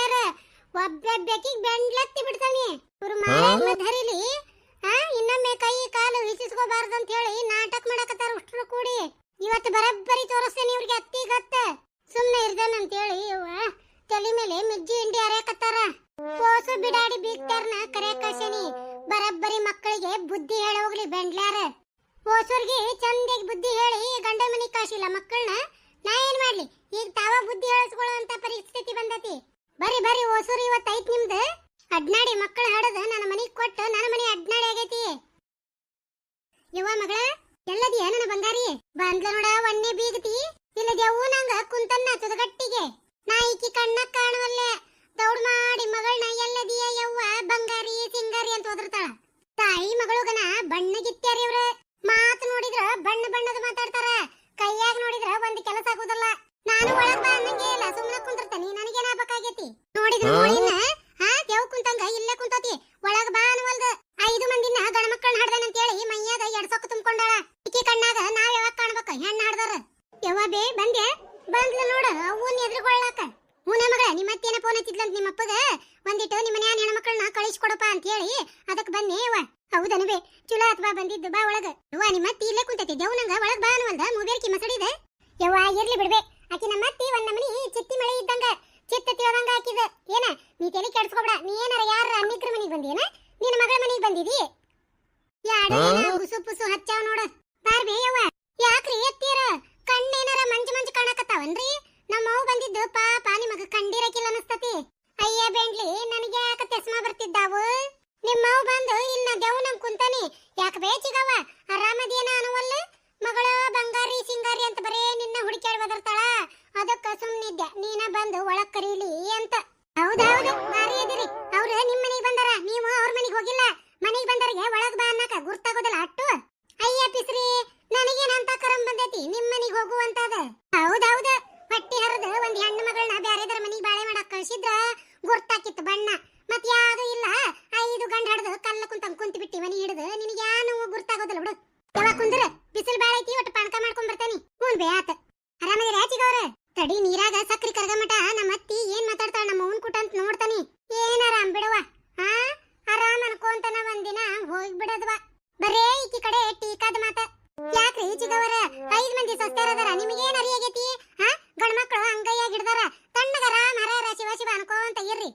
ಮಾಡ್ಯಾರ ಒಬ್ಬೆಬ್ಬೆಕಿಗೆ ಬೆಂಡ್ಲತ್ತಿ ಬಿಡ್ತಾನೆ ಇವ್ರ ಧರಿಲಿ ಇನ್ನೊಮ್ಮೆ ಕೈ ಕಾಲು ಹಿಸಿಸ್ಕೋಬಾರ್ದು ಅಂತ ಹೇಳಿ ನಾಟಕ ಮಾಡಕತ್ತಾರ ಉಷ್ಟ್ರು ಕೂಡಿ ಇವತ್ತು ಬರಬ್ಬರಿ ತೋರಿಸ್ತೇನೆ ಇವ್ರಿಗೆ ಅತ್ತಿಗತ್ತ ಸುಮ್ಮನೆ ಇರ್ದಾನ ಅಂತ ಹೇಳಿ ತಲೆ ಮೇಲೆ ಮಿಜ್ಜಿ ಇಂಡಿ ಅರೆಯಕತ್ತಾರ ಕೋಸು ಬಿಡಾಡಿ ಬೀಗ್ತಾರನ ಕರೆ ಕಳ್ಸೇನಿ ಬರಬ್ಬರಿ ಮಕ್ಕಳಿಗೆ ಬುದ್ಧಿ ಹೇಳ ಹೋಗ್ಲಿ ಬೆಂಡ್ಲಾರ ಓಸೂರ್ಗೆ ಚಂದಾಗಿ ಬುದ್ಧಿ ಹೇಳಿ ಗಂಡ ಮನಿ ಕಾಶಿಲ್ಲ ಮಕ್ಕಳನ್ನ ನಾ ಏನ್ ಮಾಡ್ಲಿ ಈಗ ತಾವ ಬುದ್ಧಿ ಹೇಳಿಸ್ಕೊಳ್ಳುವಂತ ಪರಿಸ್ಥಿತಿ ಬಂದತಿ ಬರಿ ಬರಿ ಓಸೂರು ಇವತ್ತೈತ್ ನಿಮ್ದು ಅಡ್ನಾಡಿ ಮಕ್ಕಳ ಹಡದ ನನ್ನ ಮನಿಗ್ ಕೊಟ್ಟು ನನ್ನ ಮನಿ ಅಡ್ನಾಡಿ ಆಗೈತಿ ಯವ್ವ ಮಗಳ ಎಲ್ಲದಿಯ ನನ್ನ ಬಂಗಾರಿ ಬಂದ್ಲ ನೋಡ ಒನ್ನೆ ಬೀಗತಿ ಇಲ್ಲದೆವು ನಂಗ ಕುಂತನ್ನ ತುದಗಟ್ಟಿಗೆ ನಾ ಈಕಿ ಕಣ್ಣ ಕಾಣವಲ್ಲೆ ದೌಡ್ ಮಾಡಿ ಮಗಳನ್ನ ಎಲ್ಲದಿಯ ಯವ್ವ ಬಂಗಾರಿ ಸಿಂಗಾರಿ ಅಂತ ಓದಿರ್ತಾಳ ತಾಯಿ ಮಗಳಗನ ಬಣ್ಣಗಿತ್ಯಾರಿ ಇವ್ರ ಮಾತು ನೋಡಿದ್ರ ಬಣ್ಣ ಬಣ್ಣದ ಮಾತಾಡ್ತಾರ ಕೈಯಾಗ ನೋಡಿದ್ರ ಒಂದ್ ಕೆಲಸ ಆಗುದಿಲ್ಲ ನಾನು ಒಳಗ್ ಬಾ ಅನ್ನಂಗೆ ಇಲ್ಲ ಸುಮ್ಮನೆ ಕುಂತಿರ್ತಾನಿ ನನಗೇನ ಬೇಕಾಗೈತಿ ನೋಡಿದ್ರ ನೋಡಿನ ದೇವ್ ಕುಂತಂಗ ಇಲ್ಲೇ ಕುಂತತಿ ಒಳಗ್ ಬಾ ಅನ್ನವಲ್ದ 5 ಮಂದಿನ ಗಣ ಮಕ್ಕಳನ್ನ ಹಡ್ದಾನ ಅಂತ ಹೇಳಿ ಮೈಯಾಗ ಎಡ್ಸೊಕ್ಕ ತುಂಬಿಕೊಂಡಾಳ ಈಕಿ ಕಣ್ಣಾಗ ನಾವ್ ಯಾವಾಗ ಕಾಣ್ಬೇಕ ಹೆಣ್ಣು ಹಡ್ದಾರ ಯವ್ವ ಬೇ ಬಂದೆ ಬಂದ್ಲ ನೋಡ ಅವನ್ ಎದ್ರುಗೊಳ್ಳಾಕ ಹೂನ ಮಗಳ ನಿಮ್ಮ ಅತ್ತೇನ ಫೋನ್ ಹಚ್ಚಿದ್ಲಂತ ನಿಮ್ಮ ಅಪ್ಪಗ ಒಂದಿಟ್ಟು ನಿಮ್ಮ ಮನ್ಯಾನ ಹೆಣ್ಮಕ್ಳನ್ನ ಕಳಿಸ್ಕೊಡಪ್ಪ ಅಂತ ಹೇಳಿ ಅದಕ್ಕೆ ಬನ್ನಿ ಯವ್ವ ಹೌದನ ಬೇ ಚುಲೋ ಆತ್ ಬಾ ಬಂದಿದ್ದು ಬಾ ಒಳಗ ಯವ್ವ ನಿಮ್ಮ ಅತ್ತಿ ಇಲ್ಲೇ ಕುಂತೈತಿ ದೇವ್ ನಂಗ ಒಳಗ್ ಬಾ ಅನ್ನವಲ್ದ ಮೂಬೇರ್ಕಿ ಮಸಡಿದೆ ಯವ್ವ ಇರ್ಲಿ ಬಿಡ್ಬೇ ಆಕಿ ನಮ್ಮ ಅತ್ತಿ ಒಂದ್ ನಮನಿ ಚಿತ್ತಿ ಮಳೆ ಇದ್ದಂಗ ಚಿತ್ತ ತಿಳದಂಗ ಹಾಕಿದ ಏನ ನೀ ತಲೆ ಕೆಡ್ಸ್ಕೊಬೇಡ ನೀ ಏನಾರ ಯಾರ ಅನ್ನಿಕ್ರ ಮನಿಗ್ ಬಂದೇನ ನಿನ್ನ ಮಗಳ ಮನಿಗ್ ಬಂದಿದಿ ಯಾಡ ಗುಸು ಪುಸು ಹಚ್ಚಾವ್ ನೋಡ ಬಾರ್ಬೇ ಯವ್ವ ಯಾಕ್ರಿ ಎತ್ತೀರ ಕಣ್ಣೇನಾರ ಮಂಜು ಮಂಜು ಕಾಣಕತ್ತಾವನ್ರಿ ನಮ್ಮವ್ ಬಂದಿದ್ದು ಪಾಪ ನಿಮಗ ಕಂಡಿರಕಿಲ್ಲ ಅನಸ್ತತಿ ಅಯ್ಯ ಬೆಂಡ್ಲಿ ನನಗೆ ಯಾಕ ತೆಸ್ಮಾ ಬರ್ತಿದ್ದಾವು ನಿಮ್ಮವ್ ಬಂದು ಇನ್ನ ದೇವ್ನಂಗ್ ಕುಂತಾನಿ ಯಾಕ ಬೇಚಿಗವ ಆರಾಮದೇನ ಅನ್ನವಲ್ಲ ಮಗಳ ಬಂಗಾರಿ ಸಿಂಗಾರಿ ಅಂತ ಬರೇ ನಿನ್ನ ಹುಡುಕ್ಯಾಡ್ ಬದರ್ತಾಳ ಅದಕ್ಕ ಸುಮ್ನಿದ್ದೆ ನೀನ ಬಂದು ಒಳಗ್ ಕರೀಲಿ ಅಂತ ಹೌದೌದು ಬಾರಿ ಅದಿರಿ ಅವ್ರ ನಿಮ್ ಮನಿಗ್ ಬಂದಾರ ನೀವು ಅವ್ರ ಮನಿಗ್ ಹೋಗಿಲ್ಲ ಮನಿಗ್ ಬಂದರಿಗೆ ಒಳಗ್ ಬಾ ಅನ್ನಕ ಗುರ್ತಾಗೋದಲ್ಲ ಅಟ್ಟು ಅಯ್ಯ ಪಿಸ್ರಿ ನನಗೇನಂತ ಕರಂ ಬಂದೈತಿ ನಿಮ್ ಮನಿಗ್ ಹೋಗುವಂತದ ಹೌದೌದು ಹೊಟ್ಟಿ ಹರಿದ ಒಂದ್ ಹೆಣ್ಣು ಮಗಳನ್ನ ಬ್ಯಾರೆದರ ಮನಿಗ್ ಬಾಳೆ ಮಾಡಕ್ ಕಳ್ಸಿದ್ರ ಗುರ್ತಾಕಿತ್ತು ಬಣ್ಣ ಮತ್ ಯಾವ್ದು ಇಲ್ಲ 5 ಗಂಡ ಹಡ್ದು ಕಲ್ಲ ಕುಂತಂಗ್ ಕುಂತ ಬಿಟ್ಟಿ ಮನಿ ಹಿಡಿದು ನಿನಗೆ ಯಾನು ಗುರ್ತಾಗೋದಲ್ಲ ಬಿಡು ಯಾವಾಗ ಕುಂದ್ರ ಬಿಸಿಲು ಬಾಳ ಐತಿ ಒಟ್ಟು ಪಾನಕ ಮಾಡ್ಕೊಂಡ್ ಬರ್ತಾನಿ ಹ್ಞೂ ಬೇ ಆತ ಆರಾಮದಿರ ಆಚಿಗವ್ರ ತಡಿ ನೀರಾಗ ಸಕ್ರಿ ಕರಗಮಟ ನಮ್ಮ ಅತ್ತಿ ಏನ್ ಮಾತಾಡ್ತಾಳ ನಮ್ಮ ಅವ್ನ್ ಕುಟ ಅಂತ ನೋಡ್ತಾನಿ ಏನ್ ಆರಾಮ್ ಬಿಡವ ಆರಾಮ್ ಅನ್ಕೊಂತನ ಒಂದಿನ ಹೋಗ್ಬಿಡದ್ವಾ ಬರೇ ಈಕಿ ಕಡೆ ಟೀಕಾದ ಮಾತ ಯಾಕ್ರಿ ಚಿಗವರ 5 ಮಂದಿ ಸಸ್ತಾರದಾರ ನಿಮಗೇನ್ ಅರಿಯಾಗೈತಿ ಗಂಡ್ಮಕ್ಳು ಅಂಗೈಯಾಗ ಹಿಡ್ದಾರ ತಣ್ಣಗ ರಾಮ್ ಹರ ಶಿವ ಶಿವ ಅನ್ಕೊಂತ ಇರ್ರಿ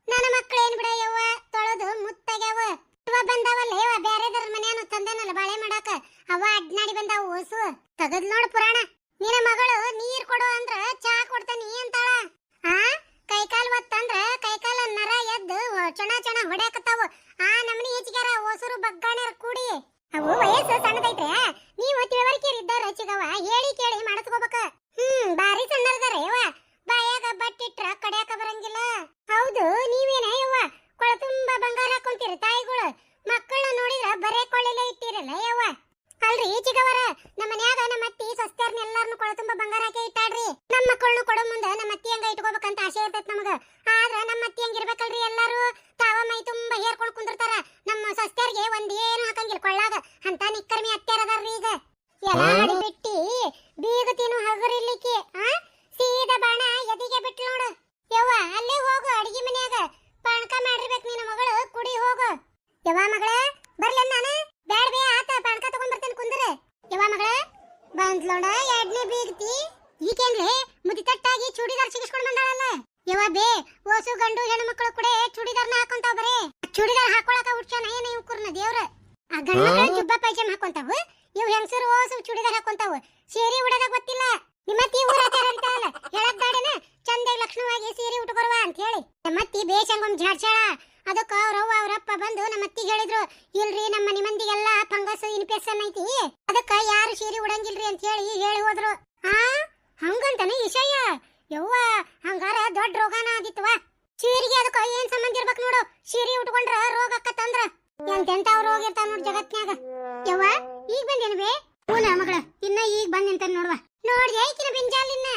ನನ್ನ ಮಕ್ಳು ಏನ್ ಬಿಡ ಯವ್ವ ತೊಳೆದು ಮುತ್ತಾಗ್ಯಾವ ಇವ ಬಂದಾವಲ್ಲ ಯವ್ವ ಬ್ಯಾರೆದರ ಮನ್ಯಾನು ತಂದನಲ್ಲ ಬಾಳೆ ಮಾಡಾಕ ಅವ ಅಡ್ನಾಡಿ ಬಂದಾವ ಓಸು ತಗದ್ ನೋಡು ಪುರಾಣ ನಿನ್ನ ಮಗಳು ನೀರ್ ಕೊಡು ಅಂದ್ರ ಚಾ ಕೊಡ್ತಾನಿ ಅಂತಾಳ ಕೈಕಾಲ್ ಒತ್ತಂದ್ರ ಕೈಕಾಲ ನರ ಎದ್ದು ಚಣ ಚಣ ಹೊಡ್ಯಾಕತ್ತಾವ ನಮ್ಮನಿ ಹೆಚ್ಚಿಗ್ಯಾರ ಓಸರು ಬಗ್ಗಾಣ್ಯಾರ ಕೂಡಿ ಅವು ವಯಸ್ಸು ಸಣ್ಣದೈತ್ರೆ ನೀವು ತಿಳುವಳಿಕೆಯರ್ ಇದ್ದಾರ ಚಿಗವ ಹೇಳಿ ಕೇಳಿ ಮಾಡಸ್ಕೋಬೇಕ ಬಾರಿ ಸಣ್ಣರ್ದಾರ ಯವ್ವ ಬಾಯಾಗ ಬಟ್ಟಿಟ್ರ ಕಡ್ಯಾಕ ಬರಂಗಿಲ್ಲ ಹೌದು ನೀವೇನ ಯವ್ವ ಕೊಳ ತುಂಬಾ ಬಂಗಾರ ಹಾಕೊಂತೀರಿ ತಾಯಿಗಳು ಮಕ್ಕಳನ್ನ ನೋಡಿದ್ರ ಬರೇ ಕೊಳ್ಳಿಲೆ ಇಟ್ಟಿರಲ್ಲ ಯವ್ವ ಅಲ್ರಿ ಚಿಗವರ ನಮ್ಮ ಮನ್ಯಾಗ ನಮ್ಮ ಅತ್ತಿ ಸಸ್ತ್ಯಾರ್ನ ಎಲ್ಲಾರನು ಕೊಳ ತುಂಬಾ ಬಂಗಾರ ಹಾಕಿ ಇಟ್ಟಾಡ್ರಿ ನಮ್ಮ ಮಕ್ಕಳನ್ನು ಕೊಡೋ ಮುಂದ ನಮ್ಮ ಅತ್ತಿ ಹಂಗ ಇಟ್ಕೋಬೇಕಂತ ಆಸೆ ಇರ್ತೈತ್ ನಮಗ ಆದ್ರ ನಮ್ಮ ಅತ್ತಿ ಹಂಗಿರ್ಬೇಕಲ್ರಿ ಎಲ್ಲಾರು ತಾವ ಮೈ ತುಂಬಾ ಹೇರ್ಕೊಂಡ್ ಕುಂದಿರ್ತಾರ ನಮ್ಮ ಸಸ್ತ್ಯಾರ್ಗೆ ಒಂದೇನು ಹಾಕಂಗಿಲ್ಲ ಕೊಳ್ಳಾಗ ಅಂತ ನಿಕ್ಕರ್ಮಿ ಅತ್ಯಾರದಾರ್ರಿ ಈಗ ಎಲ್ಲ ಬಿಟ್ಟಿ ಬೀಗತಿನು ಹಗರಿಲಿಕ್ಕೆ ಸೀದಾ ಬಾಣ ಎದಿಗೆ ಬಿಟ್ಟು ನೋಡು ಯವ್ವ ಅಲ್ಲೇ ಹೋಗು ಅಡಿಗೆ ಮನ್ಯಾಗ ಪಾನಕ ಮಾಡಿರ್ಬೇಕು ನಿನ್ನ ಮಗಳು ಕುಡಿ ಹೋಗು ಯವ್ವ ಮಗಳ ಬರ್ಲ ನಾನು ಬ್ಯಾಡ ಬೇ ಆತ ಪಾನಕ ತಗೊಂಡ್ ಬರ್ತೇನೆ ಕುಂದ್ರ ಯವ್ವ ಮಗಳ ಬಂದ್ಲೋಡ ಎಡ್ನೆ ಬೀಗತಿ ಈಕೇನ್ರಿ ಮುದಿ ತಟ್ಟಾಗಿ ಚೂಡಿದಾರ್ ಸಿಗಿಸ್ಕೊಂಡ್ ಬಂದಾಳಲ್ಲ ಯವ್ವ ಬೇ ಓಸು ಗಂಡು ಹೆಣ್ಣು ಮಕ್ಕಳು ಕೂಡ ಚೂಡಿದಾರ್ನ ಹಾಕೊಂತಾವ ಬರೇ ಚೂಡಿದಾರ್ ಹಾಕೊಳಕ ಹುಡ್ಚಾನ ಏನ ಇವ್ ಕುರ್ನ ದೇವ್ರ ಆ ಗಂಡು ಮಕ್ಕಳು ಜುಬ್ಬ ಪೈಜಾಮ ಹಾಕೊಂತಾವ ಇವ್ ಹೆಂಗಸರು ಓಸು ಚೂಡಿದಾರ್ ಹಾಕೊಂತಾವ ಸೀರೆ ಉಡೋದಾಗ ಗೊತ್ತಿಲ್ಲ ನಿಮ್ಮತ್ತಿ ಊರಾಚಾರ ಅಂತಲ್ಲ ಹೇಳಕ್ ದಾಡೇನ ಚಂದಾಗಿ ಲಕ್ಷಣವಾಗಿ ಸೀರೆ ಉಟ್ಕೊರುವ ಅಂತ ಹೇಳಿ ನಮ್ಮತ್ತಿ ಬೇಷಂಗೊಮ್ಮೆ ಝಾಡ್ಸಾಳ ಅದಕ್ಕ ಅವ್ರವ್ವ ಅವ್ರಪ್ಪ ಬಂದು ನಮ್ಮತ್ತಿ ಹೇಳಿದ್ರು ಇಲ್ರಿ ನಮ್ಮ ಮನಿ ಮಂದಿಗೆಲ್ಲ ಫಂಗಸ್ ಇನ್ಫೆಕ್ಷನ್ ಐತಿ ಅದಕ್ಕ ಯಾರು ಸೀರೆ ಉಡಂಗಿಲ್ರಿ ಅಂತ ಹೇಳಿ ಹೋದ್ರು ಹಂಗಂತಾನೆ ವಿಷಯ ಯವ್ವ ಹಂಗಾರ ದೊಡ್ಡ ರೋಗನ ಆಗಿತ್ವ ಸೀರೆಗೆ ಅದಕ್ಕ ಏನ್ ಸಂಬಂಧ ಇರ್ಬೇಕು ನೋಡು ಸೀರೆ ಉಟ್ಕೊಂಡ್ರ ರೋಗ ಆಕತ್ತಂದ್ರ ಎಂತೆಂತಾವ್ ರೋಗ ಇರ್ತಾವ ನೋಡ್ ಜಗತ್ನ್ಯಾಗ ಯವ್ವ ಈಗ ಬಂದೇನು ಬೇ ಹೂನ ಮಗಳ ಇನ್ನ ಈಗ ಬಂದ್ ನಿಂತಾನ ನೋಡ್ವಾ ನೋಡ್ದೆ ಈಕಿನ ಬಿಂಜಾಲಿನ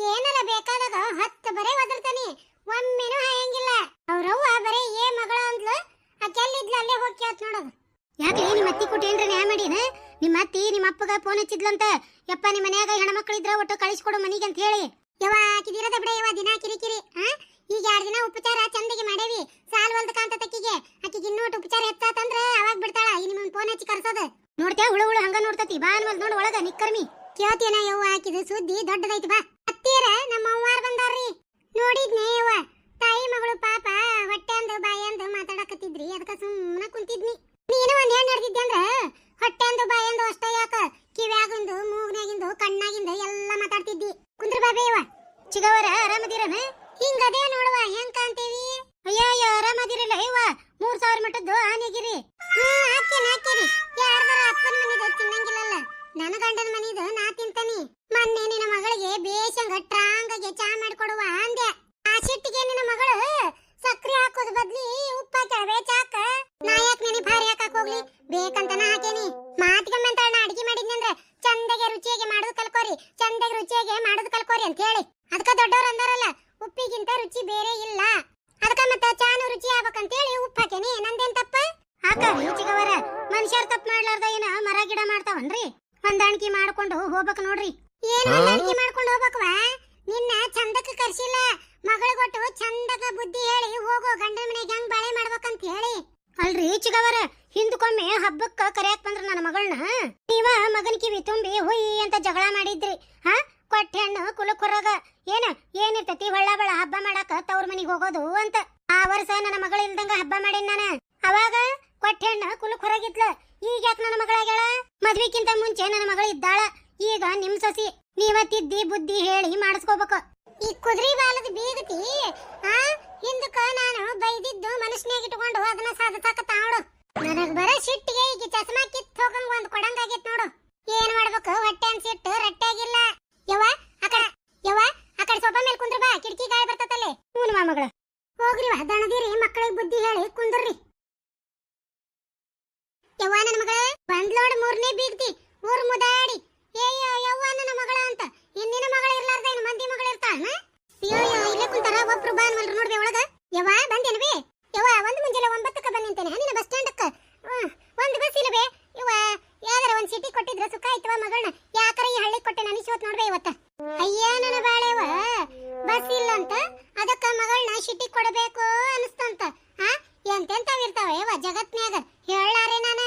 ಏನಾರ ಬೇಕಾದಾಗ 10 ಬರೇ ಒದರ್ತಾನೆ ಒಮ್ಮೆನೂ ಹಾಯಂಗಿಲ್ಲ ಅವ್ರವ್ವ ಬರೇ ಏ ಮಗಳ ಅಂದ್ಲು ಅಕ್ಕೆಲ್ಲಿದ್ಲ ಅಲ್ಲೇ ಹೋಗಿ ಕೇಳ್ತ ನೋಡೋದು ಯಾಕೆ ನಿಮ್ಮ ಅತ್ತಿ ಕೊಟ್ಟು ಏನ್ರ ನ್ಯಾಯ ಮಾಡಿನ ನಿಮ್ಮ ಅತ್ತಿ ನಿಮ್ಮ ಅಪ್ಪಗ ಫೋನ್ ಹಚ್ಚಿದ್ಲಂತ ಯಪ್ಪ ನಿಮ್ಮ ಮನ್ಯಾಗ ಹೆಣ್ಮಕ್ಳು ಇದ್ರ ಒಟ್ಟು ಕಳಿಸ್ಕೊಡು ಮನಿಗೆ ಅಂತ ಹೇಳಿ ಯವ್ವ ಆಕಿದಿರದ ಬಿಡ ಯವ್ವ ದಿನ ಕಿರಿಕಿರಿ ಈಗ 2 ದಿನ ಉಪಚಾರ ಚಂದಗೆ ಮಾಡೇವಿ ಸಾಲ್ ಹೊಲ್ದ ಕಾಂತ ತಕ್ಕಿಗೆ ಆಕಿಗೆ ಇನ್ನೋಟ್ ಉಪಚಾರ ಹೆಚ್ಚಾತಂದ್ರ ಅವಾಗ ಬಿಡ್ತಾಳ ಈ ನಿಮ್ಮನ್ ಫೋನ್ ಹಚ್ಚಿ ಕರ್ಸೋದು ನೋಡ್ತೇ ಹುಳು ಹುಳು ಹಂಗ ನೋಡ್ತತಿ ಬಾ ಅನ್ವಲ್ ನೋಡು ಒಳಗ ನಿಕ್ಕರ್ಮಿ ಕೇಳ್ತೇನ ಯವ್ವ ಹಾಕಿದ ಸುದ್ದಿ ದೊಡ್ಡದೈತಿ ಬಾ ಅತ್ತೀರ ನಮ್ಮ ಅವ್ವಾರ್ ಬಂದಾರ್ರಿ ನೋಡಿದ್ನೇ ಯವ್ವ ತಾಯಿ ಮಗಳು ಪಾಪ ಹೊಟ್ಟೆ ಅಂದ ಬಾಯಿ ಅಂದ ಮಾತಾಡಕತ್ತಿದ್ರಿ ಅದಕ್ಕ ಸುಮ್ಮನೆ ಕುಂತಿದ್ನಿ ನೀನು ಒಂದ್ ಏನ್ ನಡೆದಿದ್ದೆ ಅಂದ್ರ ಹೊಟ್ಟೆ ಅಂದು ಬಾಯಿ ಅಂದು ಅಷ್ಟ ಯಾಕ ಕಿವ್ಯಾಗಿಂದು ಮೂಗ್ನಾಗಿಂದು ಕಣ್ಣಾಗಿಂದು ಎಲ್ಲ ಮಾತಾಡ್ತಿದ್ದಿ ಕುಂದ್ರ ಬಾಬೆ ಯವ್ವ ಚಿಗವರ ಆರಾಮದಿರನ ಹಿಂಗದೇ ನೋಡುವ ಹೆಂಗ್ ಕಾಂತೇವಿ ಅಯ್ಯ ಆರಾಮದಿರಲ್ಲ ಯವ್ವ 3000 ಮಟ್ಟದ್ದು ಆನೆಗಿರಿ ಹಾಕೇರಿ ಯಾರ್ದಾರ ಅಪ್ಪನ ಮನಿದ ತಿನ್ನಂಗಿಲ್ಲಲ್ಲ ನನ್ನ ಗಂಡನ ಮನಿದು ನಾ ತಿಂತಾನಿ ಮೊನ್ನೆ ನಿನ್ನ ಮಗಳಿಗೆ ಬೇಷಂಗ ಟ್ರಾಂಗಗೆ ಚಾ ಮಾಡ್ಕೊಡುವ ಅಂದೆ ಆ ಸಿಟ್ಟಿಗೆ ನಿನ್ನ ಮಗಳು ಸಕ್ರಿ ಹಾಕೋದ್ ಬದ್ಲಿ ಉಪ್ಪ ಹಾಕ್ಯಾಳ ಚಾಕ ನಾ ಯಾಕೆ ನೆನೆ ಭಾರಿ ಹಾಕಕ್ ಹೋಗ್ಲಿ ಬೇಕಂತನ ಹಾಕೇನಿ ಮಾತಿಗೊಮ್ಮೆ ಅಂತ ಅಡಿಗೆ ಮಾಡಿದ್ನಂದ್ರೆ ಚಂದಗೆ ರುಚಿಯಾಗಿ ಮಾಡೋದು ಕಲ್ಕೋರಿ ಚಂದಗೆ ರುಚಿಯಾಗಿ ಮಾಡೋದು ಕಲ್ಕೋರಿ ಅಂತ ಹೇಳಿ ಅದಕ್ಕ ದೊಡ್ಡವ್ರು ಅಂದಾರಲ್ಲ ಉಪ್ಪಿಗಿಂತ ರುಚಿ ಬೇರೆ ಇಲ್ಲ ಅದಕ್ಕ ಮತ್ತೆ ಚಾನು ರುಚಿ ಆಗ್ಬೇಕಂತ ಹೇಳಿ ಉಪ್ಪು ಹಾಕೇನಿ ನಂದೇನ್ ತಪ್ಪ ಹಾಕರಿ ಚಿಗವರ ಮನುಷ್ಯರ್ ತಪ್ಪು ಮಾಡ್ಲಾರ್ದ ಏನ ಮರ ಗಿಡ ಮಾಡ್ತಾವನ್ರಿ ಹೊಂದಾಣಿಕೆ ಮಾಡ್ಕೊಂಡು ಹೋಗ್ಬೇಕು ನೋಡ್ರಿ ಏನ್ ಹೊಂದಾಣಿಕೆ ಮಾಡ್ಕೊಂಡು ಹೋಗ್ಬೇಕವಾ ನಿನ್ನ ಚಂದಕ್ಕೆ ಕರ್ಸಿಲ್ಲ ಮಗಳಿಗೊಟ್ಟು ಚಂದಕ ಬುದ್ಧಿ ಹೇಳಿ ಹೋಗೋ ಗಂಡನ ಮನೆಗೆ ಹೆಂಗ್ ಬಾಳೆ ಮಾಡ್ಬೇಕಂತ ಹೇಳಿ ಅಲ್ರಿ ಚಿಗವರ ಹಿಂದಕ್ಕೊಮ್ಮೆ ಹಬ್ಬಕ್ಕ ಕರೆಯಕ್ ಬಂದ್ರ ನನ್ನ ಮಗಳನ್ನ ನೀವ ಮಗನ ಕಿವಿ ತುಂಬಿ ಹುಯ್ ಅಂತ ಜಗಳ ಮಾಡಿದ್ರಿ ಕೊಟ್ಟ ಹೆಣ್ಣು ಕುಲಕ್ ಹೊರಗ ಏನಿರ್ತತಿ ಹೊಳ್ಳ ಬಳ ಹಬ್ಬ ಮಾಡಾಕ ತವ್ರ ಮನಿಗ್ ಹೋಗೋದು ಅಂತ ಆ ವರ್ಷ ನನ್ನ ಮಗಳ ಇಲ್ದಂಗ ಹಬ್ಬ ಮಾಡೇನ್ ನಾನ ಅವಾಗ ಕೊಟ್ಟ ಹೆಣ್ಣು ಕುಲಕ್ ಹೊರಗಿದ್ಲ ಈಗ ಯಾಕೆ ನನ್ನ ಮಗಳಾಗ್ಯಾಳ ಮದ್ವಿಕ್ಕಿಂತ ಮುಂಚೆ ನನ್ನ ಮಗಳು ಇದ್ದಾಳ ಈಗ ನಿಮ್ ಸಸಿ ನೀವ ತಿದ್ದಿ ಬುದ್ಧಿ ಹೇಳಿ ಮಾಡಿಸ್ಕೋಬೇಕು ಈ ಕುದುರೆ ಬಾಲದ ಬೀಗತಿ ಹಿಂದಕ್ಕ ನಾನು ಬೈದಿದ್ದು ಮನಸ್ಸಿನಾಗ ಇಟ್ಕೊಂಡು ಅದನ್ನ ಸಾಧಿಸಾಕ ತಾಳು ನನಗ್ ಬರ ಸಿಟ್ಟಿಗೆ ಈಗ ಚಸ್ಮಾ ಕಿತ್ ಹೋಗಂಗ ಒಂದ್ ಕೊಡಂಗಾಗೈತ್ ನೋಡು ಏನ್ ಮಾಡ್ಬೇಕು ಹೊಟ್ಟೆ ಅನ್ಸಿಟ್ಟು ರಟ್ಟಾಗಿಲ್ಲ ಯವ್ವ ಆಕಡೆ ಸೋಫಾ ಮೇಲೆ ಕುಂದ್ರ ಬಾ ಕಿಟಕಿ ಗಾಳಿ ಬರ್ತತಲ್ಲೇ ಹೂನ್ ಮಗಳ ಹೋಗ್ರಿ ದಣದಿರಿ ಮಕ್ಕಳಿಗೆ ಬುದ್ಧಿ ಹೇಳಿ ಕುಂದ್ರಿ ಯವ್ವ ನನ್ನ ಮಗಳ ಬಂದ್ಲೋಡ್ 3ನೇ ಬೀಗ್ತಿ ಊರ್ ಮುದಾಡಿ ಯವ್ವ ನನ್ನ ಮಗಳ ಅಂತ ಇನ್ನಿನ ಮಗಳ ಇರ್ಲಾರ್ದ ಇನ್ನು ಮಂದಿ ಮಗಳ ಇರ್ತಾಳ ಅಯ್ಯೋ ಇಲ್ಲೇ ಕುಂತಾರ ಒಬ್ರು ಬಾನ್ವಲ್ರು ನೋಡ್ಬೆ ಒಳಗ ಯವ್ವ ಬಂದೇನ್ಬಿ ಯವ್ವ ಒಂದ್ ಮುಂಜಾನೆ 9ಕ್ಕೆ ಬಂದಿಂತೇನೆ ನಿನ್ನ ಬಸ್ ಸ್ಟ್ಯಾಂಡಕ್ಕ ಒಂದ್ ಬಸ್ ಇಲ್ಲಬೇ ಯವ್ವ ಯಾವ್ದಾರ ಒಂದ್ ಸಿಟಿ ಕೊಟ್ಟಿದ್ರ ಸುಖ ಆಯ್ತವ ಮಗಳನ್ನ ಯಾಕರ ಈ ಹಳ್ಳಿ ಕೊಟ್ಟೆ ನನಸಿವತ್ ನೋಡ್ಬೆ ಇವತ್ತ ಅಯ್ಯ ನನ್ನ ಬಾಳೆವ ಬಸ್ ಇಲ್ಲ ಅಂತ ಅದಕ್ಕ ಮಗಳನ್ನ ಸಿಟಿ ಕೊಡಬೇಕು ಅನಿಸ್ತಂತ ಎಂತೆಂತಾವಿರ್ತಾವ ಯವ್ವ ಜಗತ್ನ್ಯಾಗ ಹೇಳಾರೆ ನಾನ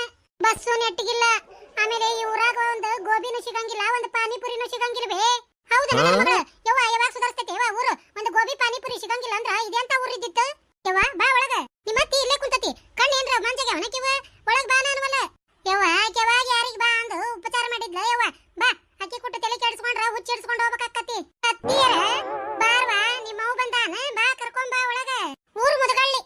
ಬಸ್ಸು ನೆಟ್ಟಿಗಿಲ್ಲ ಆಮೇಲೆ ಈ ಊರಾಗ ಒಂದು ಗೋಬಿನೂ ಸಿಗಂಗಿಲ್ಲ ಒಂದು ಪಾನಿಪುರಿನೂ ಸಿಗಂಗಿಲ್ವೇ ಹೌದಾ ಯವ್ವ ಯಾವಾಗ ಸುಧಾರಿಸ್ತೈತೆ ಯವ್ವ ಊರು ಒಂದು ಗೋಬಿ ಪಾನಿಪುರಿ ಸಿಗಂಗಿಲ್ಲ ಅಂದ್ರ ಇದೆಂತ ಊರಿದ್ದಿತ್ತು ಯವ್ವ ಬಾ ಒಳಗ ನಿಮ್ಮ ಅತ್ತಿ ಇಲ್ಲೇ ಕುಂತತಿ ಕಣ್ಣೇನ್ರ ಮಂಜಗೆ ಅವನಕಿವ ಒಳಗ್ ಬಾ ನಾನವಲ್ಲ ಯವ್ವ ಯಾವಾಗ ಯಾರಿಗ್ ಬಾ ಅಂದು ಉಪಚಾರ ಮಾಡಿದ್ಲ ಯವ್ವ ಬಾ ಅಕ್ಕಿ ಕೊಟ್ಟು ತಲೆ ಕೆಡಿಸ್ಕೊಂಡ್ರ ಹುಚ್ಚಿಡ್ಸ್ಕೊಂಡು ಹೋಗ್ಬೇಕಾಕತಿ ಅತ್ತಿಯರ ಬಾರ್ವಾ ನಿಮ್ಮವ್ ಬಂದಾನ ಬಾ ಕರ್ಕೊಂಡ್ ಬಾ ಒಳಗ ಊರು ಮುದಗಳ್ಳಿ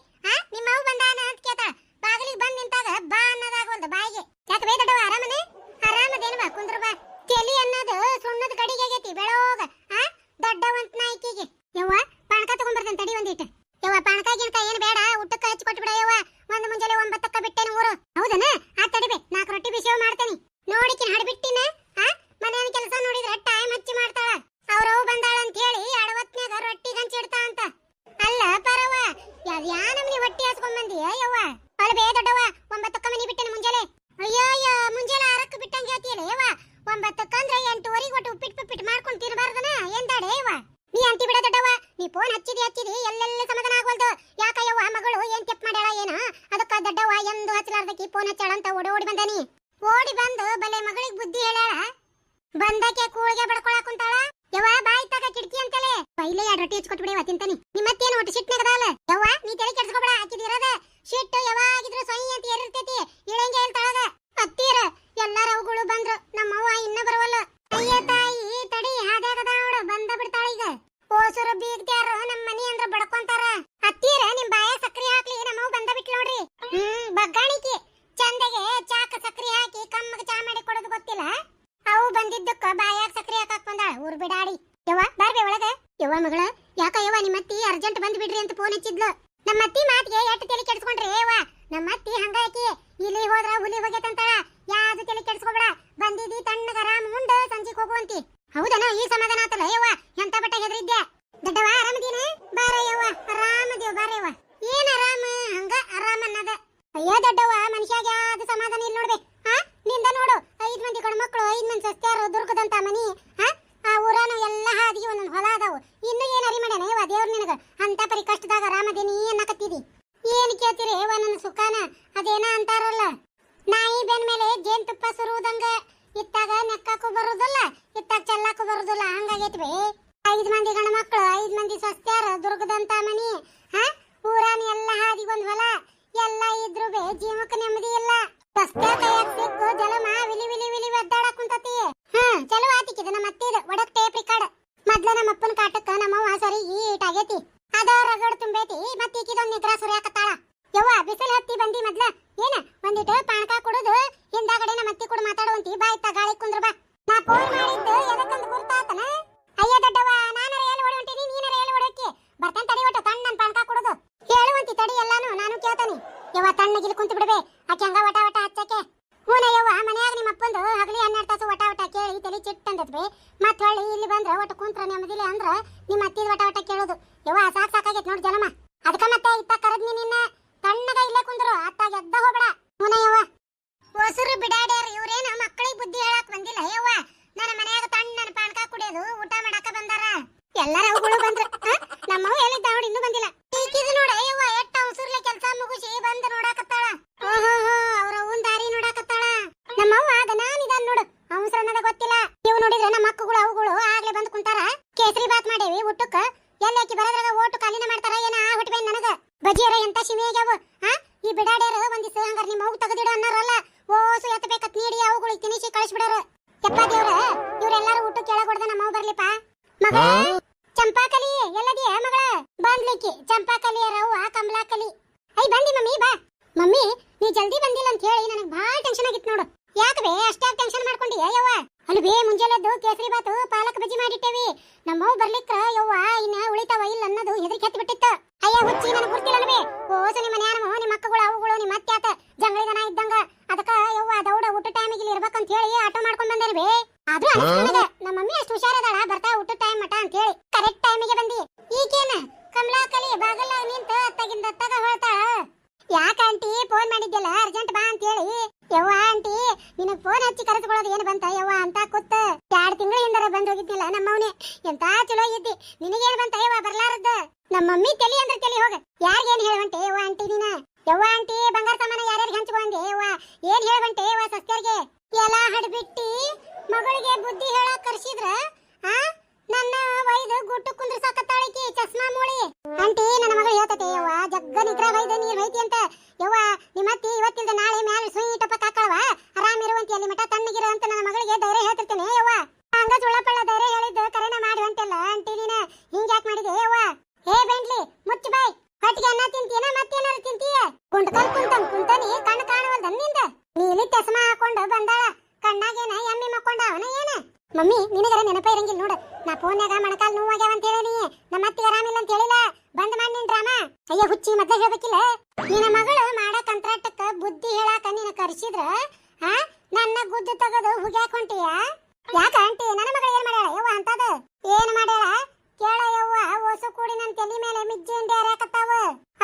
ನಿಮ್ಮವ್ ಬಂದಾನ ಅಂತ ಕೇಳ್ತಾಳ ಬಾಗಿಲಿಗೆ ಬಂದ್ ನಿಂತಾಗ ಬಾ ಅನ್ನೋದಾಗ ಒಂದು ಬಾಯಿಗೆ ಯಾಕೆ ಬೇ ದೊಡ್ಡವ ಆರಾಮದೇನವ ಕುಂದ್ರ ಬಾ ತಲಿ ಅನ್ನೋದು ಸುಣ್ಣದ ಕಡಿಗೆ ಆಗೈತಿ ಬೆಳೋಗ ದೊಡ್ಡವಂತ ನಾಯ್ಕಿಗೆ ಯವ್ವ ಪಾಣಕ ತಗೊಂಡ್ಬರ್ತೇನೆ ತಡಿ ಒಂದಿಟ್ಟು ಯವ್ವ ಪಾಣಕ ಗಿಣಕ ಏನ್ ಬೇಡ ಊಟಕ್ಕೆ ಹಚ್ಚಿ ಕೊಟ್ಬಿಡ ಯವ್ವ ಒಂದು ಮುಂಜಾನೆ 9ಕ್ಕೆ ಬಿಟ್ಟೇನು ಊರು ಹೌದನ ಆ ತಡಿಬೆ 4 ರೊಟ್ಟಿ ಬಿಸಿಯೋ ಮಾಡ್ತೇನೆ ನೋಡಿಕಿನ ಹಡ್ಬಿಟ್ಟಿನ ಮನೆಯ ಕೆಲಸ ನೋಡಿದ್ರೆ ಟೈಮ್ ಹಚ್ಚಿ ಮಾಡ್ತಾಳ ಅವ್ರವ್ ಬಂದಾಳ ಅಂತ ಹೇಳಿ ಅಡವತ್ನ್ಯಾಗ ರೊಟ್ಟಿ ಹಂಚಿಡ್ತಾ ಅಂತ ಅಲ್ಲ ಪರವ ಯಾ ನಮ್ನಿ ಹೊಟ್ಟಿ ಹಸ್ಕೊಂಡ್ ಬಂದಿಯ ಯವ್ವ ಅಲ್ಲಿ ಬೇ ದೊಡ್ಡವ 9ಕ್ಕೆ ಮನಿ ಬಿಟ್ಟೇನೆ ಮುಂಜಾನೆ ಅಯ್ಯಯ್ಯ ಮುಂಜಾನೆ 6ಕ್ಕೆ ಬಿಟ್ಟಂಗೆ ಹೇಳ್ತೀಯಲ್ಲ ಯವ್ವ 9ಕ್ಕೆ ಅಂದ್ರೆ 8:30 ಒಟ್ಟು ಉಪ್ಪಿಟ್ಟು ಮಾಡ್ಕೊಂಡು ತಿನ್ಬಾರ್ದನ ಎಂದಾಡೆ ಯವ್ವ ನೀ ಅಂತಿ ಬಿಡ ದೊಡ್ಡವ ನೀ ಫೋನ್ ಹಚ್ಚಿದಿ ಎಲ್ಲೆಲ್ಲ ಸಮಾಧಾನ ಆಗ್ವಲ್ದು ಯಾಕ ಯವ್ವ ಮಗಳು ಏನ್ ತೆಪ್ ಮಾಡ್ಯಾಳ ಏನ ಅದಕ್ಕ ದೊಡ್ಡವ ಎಂದು ಹಚ್ಚಲಾರ್ದಕ್ಕಿ ಫೋನ್ ಹಚ್ಚಾಳ ಅಂತ ಓಡಿ ಬಂದಾನಿ ಓಡಿ ಬಂದು ಬಲೆ ಮಗಳಿಗೆ ಬುದ್ಧಿ ಹೇಳಾಳ ಬಂದಕ್ಕೆ ಕೂಳಿಗೆ ಬಡ್ಕೊಳಕ್ ಕುಂತಾಳ ಯವ್ವ ಬಾಯ್ ತಗ ಕಿಟಕಿ ಅಂತಲೇ ಪೈಲೆ 2 ರೊಟ್ಟಿ ಹಚ್ಕೊಟ್ಬಿಡಿ ತಿಂತಾನಿ ನಿಮ್ಮತ್ತೇನು ಒಟ್ಟು ಸಿಟ್ನಾಗದಲ್ಲ ಯವ್ವ ನೀ ತಲೆ ಕೆಡ್ಸ್ಕೊಬೇಡ ಹಾಕಿದಿರದ ಸಿಟ್ಟು ಯಾವಾಗಿದ್ರು ಸೊಯ್ ಅಂತ ಏರಿರ್ತೈತಿ ಇಳಂಗೆ ಹೇಳ್ತಾಳಗ ಅತ್ತೀರ ಎಲ್ಲಾರ ಅವುಗಳು ಬಂದ್ರು ನಮ್ಮವ್ವ ಇನ್ನ ಬರವಲ್ಲ ಅಯ್ಯ ತಾಯಿ ತಡಿ ಹಾದ್ಯಾಗದ ನೋಡು ಬಂದ ಬಿಡ್ತಾಳ ಈಗ ಓಸುರು ಬೀಗ್ತ್ಯಾರ ನಮ್ಮ ಮನಿ ಅಂದ್ರ ಬಡ್ಕೊಂತಾರ ಅತ್ತೀರ ನಿಮ್ ಬಾಯ ಸಕ್ರಿ ಹಾಕ್ಲಿ ನಮ್ಮವ್ ಬಂದ ಬಿಟ್ಲ ನೋಡ್ರಿ ಬಗ್ಗಾಣಿಕಿ ಚಂದಗೆ ಚಾಕ ಸಕ್ರಿ ಹಾಕಿ ಕಮ್ಮಗ ಚಾ ಮಾಡಿ ಕೊಡೋದು ಗೊತ್ತಿಲ್ಲ ಅವು ಬಂದಿದ್ದಕ್ಕ ಬಾಯಾಗ ಸಕ್ರಿ ಹಾಕಕ್ ಬಂದಾಳ ಊರ್ ಬಿಡಾಡಿ ಯವ್ವ ಬಾರ್ಬೆ ಒಳಗ ಯವ್ವ ಮಗಳ ಯಾಕ ಯವ್ವ ನಿಮ್ಮತ್ತಿ ಅರ್ಜೆಂಟ್ ಬಂದ್ ಬಿಡ್ರಿ ಅಂತ ಫೋನ್ ಹಚ್ಚಿದ್ಲು ನಮ್ಮತ್ತಿ ಮಾತಿಗೆ ಎಷ್ಟು ತಲೆ ಕೆಡ್ಸ್ಕೊಂಡ್ರಿ ಯವ್ವ ನಮ್ಮತ್ತಿ ಹಂಗಾಕಿ ಇಲ್ಲಿ ಹೋದ್ರ ಹುಲಿ ಹೋಗೈತಂತಾಳ ಯಾವ್ದು ತಲೆ ಕೆಡ್ಸ್ಕೊಬೇಡ ಬಂದಿದ್ದಿ ತಣ್ಣಗ ಆರಾಮ್ ಉಂಡ ಸಂಜಿಗ್ ಹೋಗುವಂತಿ ಹೌದನ ಈ ಸಮಾಧಾನ ಆತಲ್ಲ ಯವ್ವ ಎಂತ ಬಟ್ಟ ಹೆದರಿದ್ದೆ ದೊಡ್ಡವ ಆರಾಮದೀನ ಬಾರ ಯವ್ವ ಆರಾಮದೇವ್ ಬಾರ ಯವ್ವ ಏನ್ ಆರಾಮ ಹಂಗ ಆರಾಮ ಅನ್ನದ ಅಯ್ಯ ದೊಡ್ಡವ ಮನುಷ್ಯಾಗ ಯಾವ್ದು ಸಮಾಧಾನ ಇಲ್ಲ ನೋಡ್ಬೆ ನಿಂದ ನೋಡು 5 ಮಂದಿ ಗಂಡ್ಮಕ್ಳು 5 ಮಂದಿ ಸಸ್ತ್ಯಾರು ದುರ್ಗದಂತ ಮನಿ ಆ ಊರಾಗ ಊರಾನು ಎಲ್ಲ ಹಾದಿಗೆ ಒಂದೊಂದು ಹೊಲ ಅದಾವು. ಇನ್ನು ಏನ್ ಅರಿ ಮಾಡ್ಯಾನ ಯವ್ವ ದೇವ್ರ ನಿನಗ ಅಂತ ಪರಿ ಕಷ್ಟದಾಗ ಆರಾಮದೇನಿ ಅನ್ನಕತ್ತಿದಿ. ಏನ್ ಕೇಳ್ತೀರಿ ಯವ್ವ ನನ್ನ ಸುಖಾನ? ಅದೇನ ಅಂತಾರಲ್ಲ, ನಾಯಿ ಬೆನ್ ಮೇಲೆ ಜೇನ್ ತುಪ್ಪ ಸುರುವುದಂಗ ಇತ್ತಾಗ ನೆಕ್ಕಾಕು ಬರುದಿಲ್ಲ, ಇತ್ತಾಗ ಚೆಲ್ಲಾಕು ಬರುದಿಲ್ಲ, ಹಂಗಾಗೈತ್ವಿ. 5 ಮಂದಿ ಗಂಡ ಮಕ್ಕಳು, 5 ಮಂದಿ ಸಸ್ತ್ಯಾರ, ದುರ್ಗದಂತ ಮನಿ, ಊರಾನ ಎಲ್ಲ ಹಾದಿಗೆ ಒಂದ್ ಹೊಲ, ಎಲ್ಲ ಇದ್ರು ಜೀವಕ್ಕೆ ನೆಮ್ಮದಿ ಇಲ್ಲ. ಸಸ್ತ್ಯಾರ ಕೈಯಾಗ ಸಿಕ್ಕು ಜಲಮ ವಿಲಿ ವಿಲಿ ವಿಲಿ ಒದ್ದಾಡಕ್ ಕುಂತತಿ. ಚಲೋ ಆತಿಕಿದ ನಮ್ಮ ಅತ್ತಿದ ಒಡಕ್ ಟೇಪ್ ರಿಕಾರ್ಡ್. ಮೊದ್ಲ ನಮ್ಮ ಅಪ್ಪನ ಕಾಟಕ್ಕ ನಮ್ಮವ್ವ ಸರಿ ಈಟಾಗೈತಿ, ಅದ ರಗಡ್ ತುಂಬೈತಿ. ಮತ್ತೆ ಈಕಿದೊಂದ್ ನಿಗ್ರ ಸುರ್ಯಾಕತ್ತಾಳ. ಯವ್ವ ಬಿಸಿಲು ಹತ್ತಿ ಬಂದಿ ಮೊದ್ಲ ಏನ ಒಂದಿಟ್ಟು ಪಾಣಕ ಕುಡುದು ಹಿಂದಾಗಡೆ ನಮ್ಮ ಅತ್ತಿ ಕೂಡ ಮಾತಾಡುವಂತಿ. ಬಾ ಇತ್ತ ಗಾಳಿ ಕುಂದ್ರ ಬಾ. ನಾ ಫೋನ್ ಮಾಡಿದ್ದು ಎದಕ್ಕಂತ ಗುರ್ತಾತನ? ಅಯ್ಯ ದೊಡ್ಡವ, ನಾನರ ಎಲ್ಲಿ ಓಡೋಂಟಿನಿ, ನೀನರ ಎಲ್ಲಿ ಓಡೋಕೆ ಬರ್ತಾನೆ ತಡಿ. ಒಟ್ಟು ತಣ್ಣನ್ ಪಾಣಕ ಕುಡುದು ಹೇಳುವಂತಿ ತಡಿ, ಎಲ್ಲಾನು ನಾನು ಕೇಳ್ತಾನಿ. ಯವ್ವ ತಣ್ಣಗಿಲ್ ಕುಂತ ಬಿಡ್ಬೇ, ಆಕೆ ಹಂಗ ವಟ ವಟ ಹಚ್ಚಕ್ಕೆ. ಹೂನ ಯವ್ವ, ಮನ್ಯಾಗ ನಿಮ್ಮ ಅಪ್ಪಂದು ಹಗಲಿ 12 ತಾಸು ವಟ ವಟ ಕೇಳಿ ತಲೆ ಚಿಟ್ಟ ಅಂದತ್ಬೇ. ಮತ್ ಹೊಳ್ಳಿ ಇಲ್ಲಿ ಬಂದ್ರ ಒಟ್ಟು ಕುಂತ್ರ ನೆಮ್ಮದಿಲ್ಲ ಅಂದ್ರ ನಿಮ್ಮ ಅತ್ತಿದ ವಟ ವಟ ಕೇಳೋದು. ಯವ್ವ ಸಾಕಾಗೈತ್ ನೋಡ್ ಜಲಮ. ಅದಕ್ಕ ಮತ್ತೆ ಇತ್ತ ಕರದ್ನಿ ನಿನ್ನ ತಣ್ಣಗ ಇಲ್ಲೇ ಕುಂದ್ರು, ಅತ್ತಾಗ ಎದ್ದ ಹೋಗ್ಬೇಡ. ಹೂನ ಯವ್ವ. ಹೊಸರು ಬಿಡಾಡ್ಯಾರ ಇವ್ರೇನು ಮಕ್ಕಳಿಗೆ ಬುದ್ಧಿ ಹೇಳಕ್ ಬಂದಿಲ್ಲ ಯವ್ವ. ನನ್ನ ಮನ್ಯಾಗ ತಣ್ಣನ ಪಾನಕ ಕುಡಿಯೋದು ಊಟ ಮಾಡಾಕ ಬಂದಾರ. ಎಲ್ಲಾರ ಅವುಗಳು ಬಂದ್ರ, ನಮ್ಮವ್ ಎಲ್ಲಿದ್ದ ನೋಡಿ ಇನ್ನೂ ಬಂದಿಲ್ಲ. ಈಕಿದ್ ನೋಡ ಯವ್ವ ಎಟ್ಟ ಅವಸರ್ಲೆ ಕೆಲಸ ಮುಗಿಸಿ ಬಂದು ನೋಡಾಕತ್ತಾಳ. ಓಹೋ ಅವ್ರ ಅವ್ವನ್ ದಾರಿ ನೋಡಾಕತ್ತಾಳ. ನಮ್ಮವ್ವ ಗನಾನಿದಾನ್ ನೋಡು, ಅವಸರ ಅನ್ನೋದ ಗೊತ್ತಿಲ್ಲ. ಇವ್ ನೋಡಿದ್ರೆ ನಮ್ಮ ಮಕ್ಕಳು ಅವುಗಳು ಆಗ್ಲೇ ಬಂದು ಕುಂತಾರ. ಕೇಸರಿ ಬಾತ್ ಮಾಡೇವಿ ಊಟಕ್ಕ. ಎಲ್ಲಾಕಿ ಬರೋದ್ರಾಗ ಓಟು ಕಾಲಿನ ಮಾಡ್ತಾರ ಏನ ಆ ಹೊಟ್ಬೇನ್ ನನಗ. ಬಜಿಯರ ಎಂತ ಶಿಮೆಗ್ಯಾವ. ಈ ಬಿಡಾಡ್ಯಾರ ಒಂದಿವ್ಸ ಹಂಗಾರ ನಿಮ್ಮ ಮಗು ತೆಗೆದಿಡು ಅನ್ನೋರಲ್ಲ, ಓಸು ಎತ್ತಬೇಕತ್ ನೀಡಿ ಅವುಗಳು ತಿನಿಸಿ ಕಳಿಸ್ಬಿಡಾರ. ಯಪ್ಪ ದೇವ್ರ, ಇವ್ರೆಲ್ಲಾರು ಊಟ ಕೇಳಕ್ ಹೊಡ್ದ ನಮ್ಮವ್ ಬರ್ಲಿಪ್ಪ. ಮಗ ಚಂಪಾಕಲಿ ಎಲ್ಲದಿಯ ಮಗಳ? ಬಂದ್ಲಿಕ್ಕಿ ಚಂಪಾಕಲಿಯರ ಅವ್ವ ಕಮಲಾಕಲಿ. ಐ ಬಂದಿ ಮಮ್ಮಿ ಬಾ. ಮಮ್ಮಿ ನೀ ಜಲ್ದಿ ಬಂದಿಲ್ಲ ಅಂತ ಹೇಳಿ ನನಗೆ ಭಾಳ ಟೆನ್ಷನ್ ಆಗಿತ್ತು ನೋಡು. ಯಾಕಬೇ ಅಷ್ಟಾಗಿ ಟೆನ್ಷನ್ ಮಾಡ್ಕೊಂಡಿಯ ಯವ್ವ? ಅಲ್ವೇ ಮುಂಜಾನೆದ್ದು ಕೇಸರಿ ಬಾತು ಪಾಲಕ್ ಬಜ್ಜಿ ಮಾಡಿಟ್ಟೇವಿ. ನಮ್ಮವ್ ಬರ್ಲಿಕ್ಕ ಯವ್ವ ಇನ್ನ ಉಳಿತಾವ ಇಲ್ಲ ಅನ್ನೋದು ಹೆದರಿಕೆ ಹತ್ತಿ ಬಿಟ್ಟಿತ್ತು. ಅಯ್ಯ ಹುಚ್ಚಿ ನನಗೆ ಗುರ್ತಿಲ್ಲನವೇ. ಓಸು ನಿಮ್ಮ ನ್ಯಾನಮು ನಿಮ್ಮ ಮಕ್ಕಳು ಅವುಗಳು ನಿಮ್ಮ ಅತ್ಯಾತ ಜಂಗಳಿದನ ಇದ್ದಂಗ. ಅದಕ್ಕ ಯವ್ವ ದೌಡ ಊಟ ಟೈಮಿಗೆ ಇಲ್ಲಿ ಇರ್ಬೇಕಂತ ಹೇಳಿ ಆಟೋ ಮಾಡ್ಕೊಂಡ್ ಬಂದಾರವೇ. ಆದ್ರೂ ಅನಿಸ್ತದ ನಮ್ಮ ಮಮ್ಮಿ ಅಷ್ಟು ಹುಷಾರದಾಳ, ಬರ್ತಾ ಊಟ ಟೈಮ್ ಮಟ ಅಂತ ಹೇಳಿ ಕರೆಕ್ಟ್ ಟೈಮಿಗೆ ಬಂದಿ. ಈಕೇನ ಕಮಲಾಕಲಿ ಬಾಗಲ ನಿಂತ ಅತ್ತಾಗಿಂದ ಅತ್ತಾಗ ಹೇಳ್ತಾಳ, ಯಾಕ ಆಂಟಿ ಫೋನ್ ಮಾಡಿದ್ಯಲ್ಲ ಅರ್ಜೆಂಟ್ ಬಾ ಅಂತ ಹೇಳಿ. ಯವ್ವ ಆಂಟಿ ನಿನಗ್ ಫೋನ್ ಹಚ್ಚಿ ಕರೆಸ್ಕೊಳ್ಳೋದು ಏನ್ ಬಂತ ಯವ್ವ ಅಂತ ಕೂತ 2 ತಿಂಗಳ ಹಿಂದರ ಬಂದ್ ಹೋಗಿದ್ನಿಲ್ಲ ನಮ್ಮವನೇ. ಎಂತ ಚಲೋ ಇದ್ದಿ, ನಿನಗೇನ್ ಬಂತ ಯವ್ವ ಬರ್ಲಾರದ್ದ? ನಮ್ಮ ಮಮ್ಮಿ ತಲಿ ಅಂದ್ರೆ ತಲಿ ಹೋಗ. ಯಾರಿಗೇನ್ ಹೇಳುವಂತೆ ಯವ್ವ ಆಂಟಿ ನೀನ? ಯವ್ವ ಆಂಟಿ ಬಂಗಾರ ಸಾಮಾನ ಯಾರ್ಯಾರಿಗೆ ಹಂಚ್ಕೊಂಡೆ ಯವ್ವ? ಏನ್ ಹೇಳುವಂತೆ ಯವ್ವ ಸಸ್ಕರ್ಗೆ? ಎಲ್ಲ ಹಡ್ಬಿಟ್ಟಿ ಮಗಳಿಗೆ ಬುದ್ಧಿ ಹೇಳಕ್ ಕರ್ಸಿದ್ರ ನನ್ನ ವೈದು ಗುಟ್ಟು ಕುಂದ್ರಸಾಕತ್ತಾಳಿಕಿ ಚಸ್ಮಾ ಮೂಳಿ. ಆಂಟಿ ನನ್ನ ಮಗಳು ಹೇಳ್ತತೆ ಯವ್ವ ಜಗ್ಗ ನಿಗ್ರಹ ವೈದ ನೀರ್ ವೈತಿ ಅಂತ. ಯವ್ವ ನಿಮ್ಮತ್ತಿ ಇವತ್ತಿಲ್ದ ನಾಳೆ ಮ್ಯಾಲ ಸ್ವೀಟಪ್ಪ ಕಾಕಳವ ಆರಾಮಿರುವಂತಿ ಅಲ್ಲಿ ಮಠ ತಣ್ಣಗಿರ ಅಂತ ನನ್ನ ಮಗಳಿಗೆ ಧೈರ್ಯ ಹೇಳ್ತಿರ್ತೇನೆ ಯವ್ವ. ಹಂಗ ಸುಳ್ಳಪಳ್ಳ ಧೈರ್ಯ ಹೇಳಿದ್ದು ಕರೆನ ಮಾಡುವಂತೆಲ್ಲ ಆಂಟಿ ನೀನ ಹಿಂಗ್ಯಾಕ್ ಮಾಡಿದೆ ಯವ್ವ? ಹೇ ಬೆಂಡ್ಲಿ ಮುಚ್ಚ ಬಾಯ್. ಹೊಟ್ಟಿಗೆ ಅನ್ನ ತಿಂತೀನ ಮತ್ತೇನಾರು ತಿಂತೀಯ? ಕುಂಟ್ಕಲ್ ಕುಂತಾನಿ ಕಣ್ಣು ಕಾಣವಲ್ದ ನಿಂದ. ನೀಲಿ ಚಸ್ಮಾ ಹಾಕೊಂಡು ಬಂದಾಳ, ಕಣ್ಣಾಗೇನ ಎಮ್ಮಿ ಮಕ್ಕೊಂಡ ಅವನ ಏನ? ಮಮ್ಮಿ ನಿನಗರ ನೆನಪ ಇರಂಗಿಲ್ಲ ನೋಡು, ನಾ ಫೋನ್ಯಾಗ ಮೊಣಕಾಲ್ ನೋವಾಗ್ಯಾವ ಅಂತ ಹೇಳಿ ನಮ್ಮ ಅತ್ತಿಗೆ ಆರಾಮಿಲ್ಲ ಅಂತ ಹೇಳಿಲ್ಲ. ಬಂದ್ ಮಾಡಿ ನಿನ್ ಡ್ರಾಮಾ. ಅಯ್ಯ ಹುಚ್ಚಿ ಮೊದ್ಲ ಹೇಳ್ಬೇಕಿಲ್ಲ. ನಿನ್ನ ಮಗಳು ಮಾಡ ಕಂತ್ರಾಟಕ್ಕ ಬುದ್ಧಿ ಹೇಳಾಕ ನೀನ ಕರ್ಸಿದ್ರ ನನ್ನ ಗುದ್ದು ತಗದು ಹುಗ್ಯಾಕ್ ಹೊಂಟಿಯ? ಯಾಕ ಆಂಟಿ ನನ್ನ ಮಗಳು ಏನ್ ಮಾಡ್ಯಾಳ ಯವ್ವ ಅಂತದ? ಏನ್ ಮಾಡ್ಯಾಳ ಕೇಳ ಯವ್ವ. ಓಸು ಕೂಡಿ ನನ್ ತಲೆ ಮೇಲೆ ಮಿಜ್ಜೆಂಡಿ ಹರ್ಯಾಕತ್ತಾವ.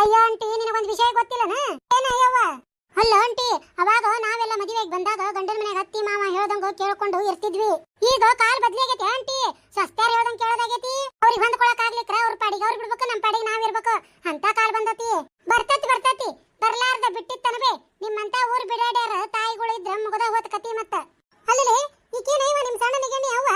ಅಯ್ಯೋ ಆಂಟಿ ನಿನಗೊಂದ್ ವಿಷಯ ಗೊತ್ತಿಲ್ಲನ? ಏನ ಯವ್ವ? ಅಲ್ಲ ಆಂಟಿ, ಅವಾಗ ನಾವೆಲ್ಲ ಮದುವೆಗೆ ಬಂದಾಗ ಗಂಡನ ಮನೆಗೆ ಅತ್ತಿ ಮಾವ ಹೇಳ್ದಂಗ ಕೇಳ್ಕೊಂಡು ಇರ್ತಿದ್ವಿ. ಈಗ ಕಾಲ್ ಬದ್ಲಾಗೈತಿ ಆಂಟಿ. ಸಸ್ತ್ಯಾರ ಹೇಳ್ದಂಗ ಕೇಳೋದಾಗೈತಿ. ಅವ್ರಿಗೆ ಹೊಂದ್ಕೊಳಕ್ ಆಗ್ಲಿಕ್ರ ಅವ್ರ ಪಾಡಿಗೆ ಅವ್ರು ಬಿಡ್ಬೇಕು, ನಮ್ ಪಾಡಿಗೆ ನಾವ್ ಇರ್ಬೇಕು ಅಂತ ಕಾಲ್ ಬಂದತಿ. ಬರ್ತತಿ ಬರ್ಲಾರ್ದ ಬಿಟ್ಟಿತ್ತನಬೇ. ನಿಮ್ಮಂತ ಊರ್ ಬಿಡಾಡ್ಯಾರ ತಾಯಿಗಳು ಇದ್ರ ಮುಗದ ಹೋತ್ ಕತಿ ಮತ್ತ. ಅಲ್ಲಿ ಈಕೇನ ಇವ ನಿಮ್ ಸಣ್ಣ ನಿಗಣಿ ಅವ್ವ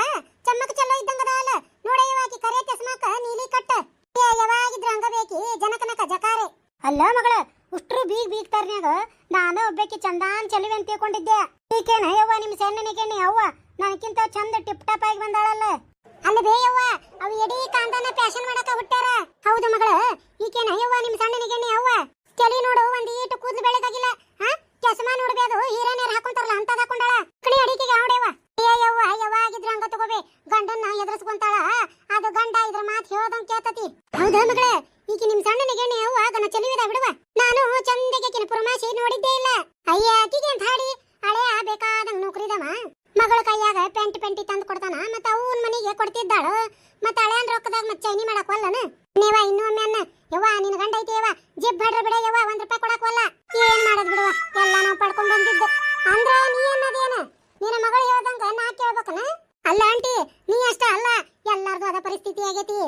ಚಮ್ಮಕ್ ಚಲೋ ಇದ್ದಂಗದಲ್ಲ ನೋಡ ಇವ. ಆಕಿ ಕರೆ ಚಸ್ಮಾಕ ನೀಲಿ ಕಟ್ಟ ಯಾವಾಗಿದ್ರ ಹಂಗ ಬೇಕಿ ಜನಕನಕ ಜಕಾರೆ. ಅಲ್ಲ ಮಗಳ ಉಷ್ಟ್ರು ಬೀಗ್ ತರ್ನ್ಯಾಗ ನಾನು ಒಬ್ಬಾಕಿ ಚಂದಾನ್ ಚೆಲುವೆ ಅಂತ ತಿಳ್ಕೊಂಡಿದ್ದೆ. ಈಕೇನ ಯವ್ವ ನಿಮ್ ಸಣ್ಣ ನಿಗಣಿ ಅವ್ವ ನನಕ್ಕಿಂತ ಚಂದ ಟಿಪ್ ಟಾಪ್ ಆಗಿ ಬಂದಾಳಲ್ಲ. ಅಲ್ಲ ಬೇ ಯವ್ವ ಅವು ಎಡೀ ಕಾಂದಾನ ಫ್ಯಾಷನ್ ಮಾಡಕ ಹುಟ್ಟಾರ. ಹೌದು ಮಗಳ, ಈಕೇನ ಯವ್ವ ನಿಮ್ ಸಣ್ಣ ನಿಗಣಿ ಅವ್ವ ತಲಿ ನೋಡು ಒಂದ್ ಈಟು ಕೂದಲು ಬೆಳಗಾಗಿಲ್ಲ. ಚಸ್ಮಾ ನೋಡ್ಬೇದು ಹೀರೋನೇರ್ ಹಾಕೊಂತಾರಲ್ಲ ಅಂತ ಹಾಕೊಂಡಾಳ. ಕಣಿ ಅಡಿಕೆಗೆ ಅವಡೇವ ಯವ್ವ ಯಾವಾಗಿದ್ರ ಹಂಗ ತಗೋಬೇ. ಗಂಡನ್ನ ಎದುರಿಸ್ಕೊಂತಾಳ, ಅದು ಗಂಡ ಇದ್ರ ಮಾತ್ ಹೇಳ್ದಂಗ್ ಕೇಳ್ತತಿ. ಹೌದಾ ಮಗಳ, ಈಕಿ ನಿಮ್ ಸಣ್ಣ ನಿಗಣಿ ಅವ್ವ ಗನ ಚೆಲುವಿದ ಬಿಡುವ. ನಾನು ಚಂದಗೆ ಪುರಮಾಸಿ ನೋಡಿದ್ದೇ ಇಲ್ಲ. ಅಯ್ಯ ಆಕಿಗೆ ಅಂತ ಹಾಡಿ ಹಳೆ ಬೇಕಾದಂಗ್ ನೌಕರಿದವ. ಮಗಳ ಕೈಯಾಗ ಪೆಂಟಿ ತಂದು ಕೊಡ್ತಾನ, ಮತ್ತ ಅವನ್ ಮನಿಗೆ ಕೊಡ್ತಿದ್ದಾಳ. ಮತ್ತ ಹಳೆಯನ್ ರೊಕ್ಕದಾಗ ಮತ್ ಚೈನಿ ಮಾಡಕ್ ವಲ್ಲನ ನೀವ ಇನ್ನೊಮ್ಮೆ ಅನ್ನ. ಯವ್ವ ನಿನ್ ಗಂಡ ಐತಿ ಯವ್ವ ಜಿಬ್ ಬಡ್ರ ಬಿಡ ಯವ್ವ, 1 ರೂಪಾಯಿ ಕೊಡಕ್ ವಲ್ಲ. ಏನ್ ಮಾಡೋದ್ ಬಿಡುವ, ಎಲ್ಲ ನಾವ್ ಪಡ್ಕೊಂಡ್ ಬಂದಿದ್ದು. ಅಂದ್ರ ನೀ ಅನ್ನೋದೇನ ನಿನ್ನ ಮಗಳು ಹೇಳ್ದಂಗ ನಾ ಕೇಳ್ಬೇಕನ? ಅಲ್ಲ ಆಂಟಿ ನೀ ಅಷ್ಟ ಅಲ್ಲ, ಎಲ್ಲಾರ್ದು ಅದ ಪರಿಸ್ಥಿತಿ ಆಗೈತಿ.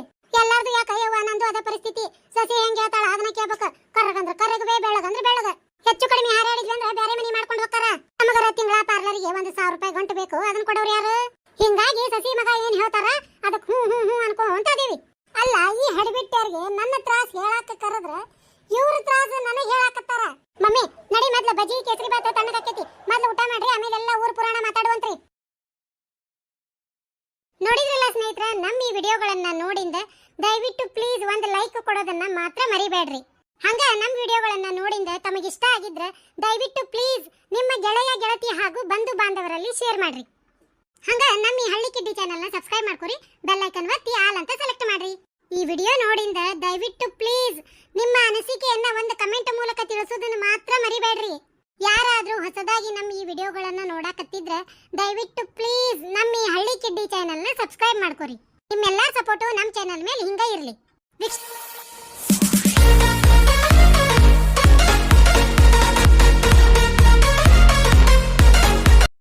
ಎಲ್ಲಾರ್ದು ಯಾಕ ಅಯ್ಯವ್ವ ನಂದು ಅದ ಪರಿಸ್ಥಿತಿ. ಸಸಿ ಹೆಂಗ್ ಹೇಳ್ತಾಳ ಅದನ್ನ ಕೇಳ್ಬೇಕ. ಕರ್ರಗಂದ್ರ ಕರ್ರಗಬೇ, ಬೆಳಗಂದ್ರ ಬೆಳಗ. ಹೆಚ್ಚು ಕಡಿಮೆ ಹಾರಾಡಿದ್ವಿ ಅಂದ್ರ ಬೇರೆ ಮನಿ ಮಾಡ್ಕೊಂಡು ಹೋಗ್ತಾರ. ನಮಗರ ತಿಂಗಳ ಪಾರ್ಲರ್ಗೆ 1,000 ರೂಪಾಯಿ ಗಂಟು ಬೇಕು, ಅದನ್ನ ಕೊಡೋರು ಯಾರು? ಹಿಂಗಾಗಿ ಸಸಿ ಮಗ ಏನ್ ಹೇಳ್ತಾರ ಅದಕ್ಕೆ ಹ್ಞೂ ಹ್ಞೂ ಹ್ಞೂ ಅನ್ಕೊಂತ ಅದೀವಿ. ಅಲ್ಲ, ಈ ಹಡಬಿಟ್ಟಾರ್ಗೆ ನನ್ನ ತ್ರಾಸ ಹೇಳಾಕ ಕರೆದ್ರ ಇವ್ರ ತ್ರಾಸ ನನಗೆ ಹೇಳಾಕತ್ತಾರ. ಮಮ್ಮಿ ನಡಿ ಮೊದ್ಲ ಬಜ್ಜಿ ಕೇಸರಿ ಬಾತ ತಣ್ಣಗಾಕೈತಿ, ಮೊದ್ಲು ಊಟ ಮಾಡ್ರಿ, ಆಮೇಲೆ ಎಲ್ಲ ಊರ್ ಪುರಾಣ ಮಾತಾಡುವಂತ್ರಿ. ನೋಡಿದ್ರಲ್ಲ ಸ್ನೇಹಿತರ, ನಮ್ಮ ಈ ವಿಡಿಯೋಗಳನ್ನ ನೋಡಿಂದ ದಯವಿಟ್ಟು ಪ್ಲೀಸ್ ಒಂದು ಲೈಕ್ ಕೊಡೋದನ್ನ ಮಾತ್ರ ಮರಿಬೇಡ್ರಿ. ಹಂಗ ನಮ್ಮ ವಿಡಿಯೋಗಳನ್ನ ನೋಡಿಂದ ತಮಗಿಷ್ಟ ಆಗಿದ್ರೆ ದಯವಿಟ್ಟು ಪ್ಲೀಸ್ ನಿಮ್ಮ ಗೆಳೆಯ ಗೆಳತಿ ಹಾಗೂ ಬಂಧು ಬಾಂಧವರಲ್ಲಿ ಶೇರ್ ಮಾಡ್ರಿ. ಹಂಗ ನಮ್ಮ ಈ ಹಳ್ಳಿ ಕಿಡ್ಡಿ ಚಾನೆಲ್ನ ಸಬ್ಸ್ಕ್ರೈಬ್ ಮಾಡ್ಕೊರಿ, ಬೆಲ್ ಐಕನ್ ಒತ್ತಿ ಆಲ್ ಅಂತ ಸೆಲೆಕ್ಟ್ ಮಾಡ್ರಿ. ಈ ವಿಡಿಯೋ ನೋಡಿಂದ ದಯವಿಟ್ಟು ಪ್ಲೀಸ್ ನಿಮ್ಮ ಅನಿಸಿಕೆಯನ್ನ ಒಂದು ಕಮೆಂಟ್ ಮೂಲಕ ತಿಳಿಸೋದನ್ನ ಮಾತ್ರ ಮರಿಬೇಡ್ರಿ. ಯಾರಾದ್ರೂ ಹೊಸದಾಗಿ ನಮ್ಮ ಈ ವಿಡಿಯೋಗಳನ್ನ ನೋಡಾಕತ್ತಿದ್ರೆ ದಯವಿಟ್ಟು ಪ್ಲೀಸ್ ನಮ್ಮ ಈ ಹಳ್ಳಿ ಕಿಡ್ಡಿ ಚಾನೆಲ್ನ ಸಬ್ಸ್ಕ್ರೈಬ್ ಮಾಡ್ಕೊರಿ. ನಿಮ್ಮೆಲ್ಲರ ಸಪೋರ್ಟು ನಮ್ಮ ಚಾನೆಲ್ ಮೇಲೆ ಹಿಂಗ ಇರಲಿ.